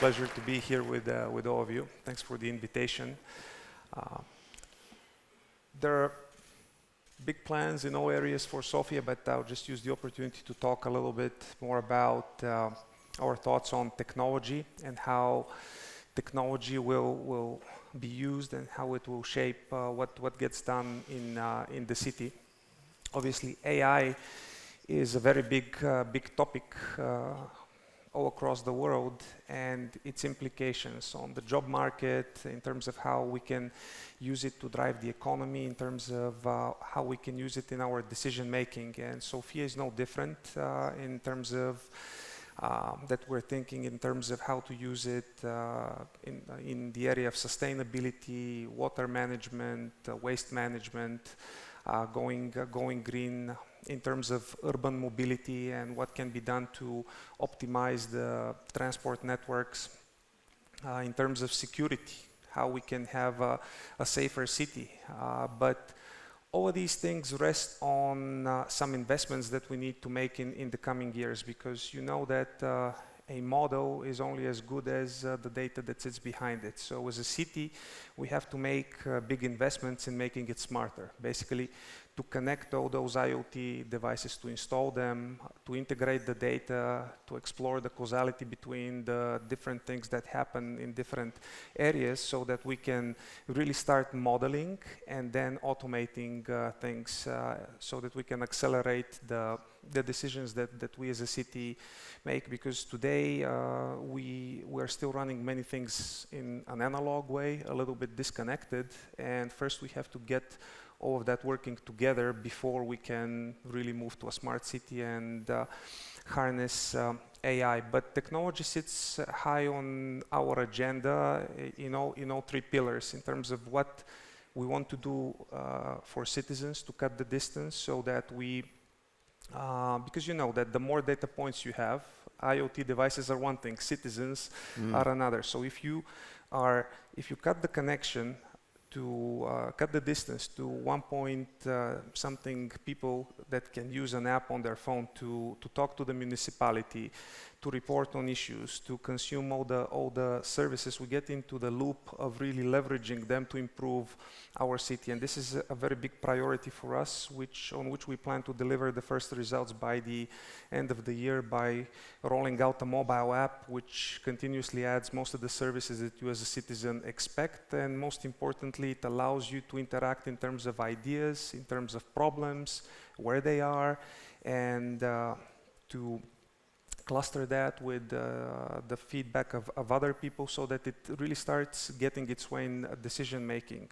pleasure to be here with all of you. Thanks for the invitation. There are big plans in all areas for Sofia, but I'll just use the opportunity to talk a little bit more about our thoughts on technology and how technology will be used and how it will shape what gets done in the city. Obviously, AI is a very big topic all across the world, and its implications on the job market in terms of how we can use it to drive the economy, in terms of how we can use it in our decision making. And Sofia is no different in terms of that we're thinking in terms of how to use it in the area of sustainability, water management, waste management, going green, in terms of urban mobility and what can be done to optimize the transport networks, in terms of security, how we can have a safer city. But all of these things rest on some investments that we need to make in the coming years, because you know that a model is only as good as the data that sits behind it. So as a city, we have to make big investments in making it smarter. Basically, to connect all those IoT devices, to install them, to integrate the data, to explore the causality between the different things that happen in different areas, so that we can really start modeling and then automating things, so that we can accelerate the decisions that we as a city make. Because today we're still running many things in an analog way, a little bit disconnected, and first we have to get all of that working together before we can really move to a smart city and harness AI. But technology sits high on our agenda in all three pillars, in terms of what we want to do for citizens to cut the distance, so that we because you know that the more data points you have, IoT devices are one thing, citizens are another. So if you cut the connection to cut the distance to 1 point something people that can use an app on their phone to talk to the municipality, to report on issues, to consume all the services, we get into the loop of really leveraging them to improve our city. And this is a very big priority for us, on which we plan to deliver the first results by the end of the year, by rolling out a mobile app which continuously adds most of the services that you as a citizen expect. And most importantly, it allows you to interact in terms of ideas, in terms of problems, where they are, and to cluster that with the feedback of other people, so that it really starts getting its way in decision making,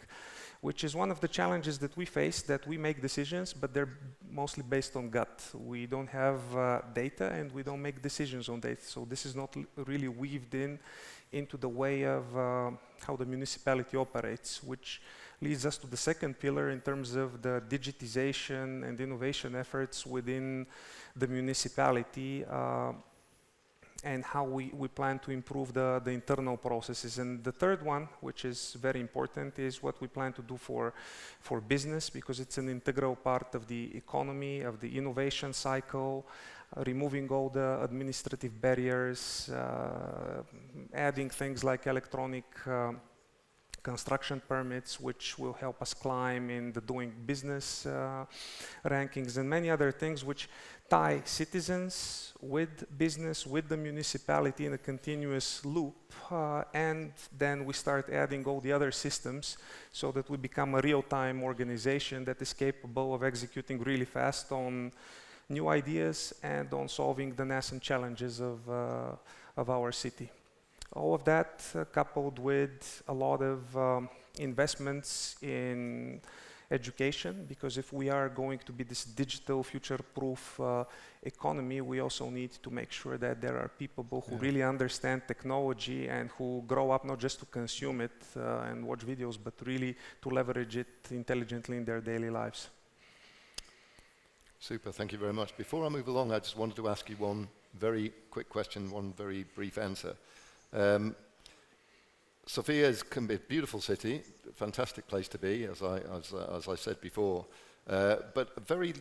which is one of the challenges that we face, that we make decisions, but they're mostly based on gut. We don't have data, and we don't make decisions on data. So this is not really weaved into the way of how the municipality operates, which leads us to the second pillar in terms of the digitization and innovation efforts within the municipality, and how we plan to improve the internal processes. And the third one, which is very important, is what we plan to do for business, because it's an integral part of the economy, of the innovation cycle, removing all the administrative barriers, adding things like electronic construction permits, which will help us climb in the doing business rankings, and many other things which tie citizens with business, with the municipality in a continuous loop, and then we start adding all the other systems, so that we become a real-time organization that is capable of executing really fast on new ideas and on solving the nascent challenges of our city. All of that coupled with a lot of investments in education, because if we are going to be this digital future-proof economy, we also need to make sure that there are people who really understand technology and who grow up not just to consume it and watch videos, but really to leverage it intelligently in their daily lives. Super, thank you very much. Before I move along, I just wanted to ask you one very quick question, one very brief answer. Sofia can be a beautiful city, a fantastic place to be, as I said before, but a very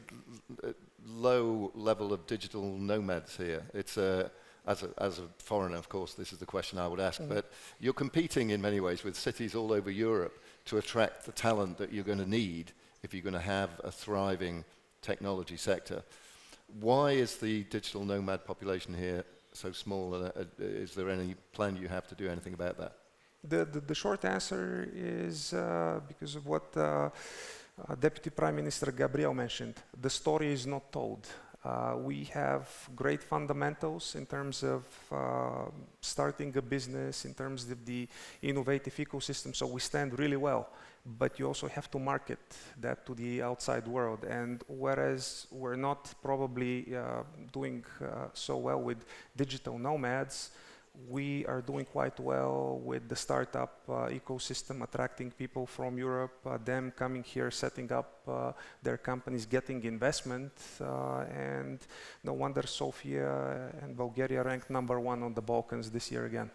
low level of digital nomads here. It's as a foreigner, of course, this is the question I would ask, but you're competing in many ways with cities all over Europe to attract the talent that you're going to need if you're going to have a thriving technology sector. Why is the digital nomad population here so small? Is there any plan you have to do anything about that? The short answer is because of what Deputy Prime Minister Gabriel mentioned. The story is not told. We have great fundamentals in terms of starting a business, in terms of the innovative ecosystem, so we stand really well. But you also have to market that to the outside world. And whereas we're not probably doing so well with digital nomads, we are doing quite well with the startup ecosystem, attracting people from Europe, them coming here, setting up their companies, getting investment, and no wonder Sofia and Bulgaria ranked #1 on the Balkans this year again.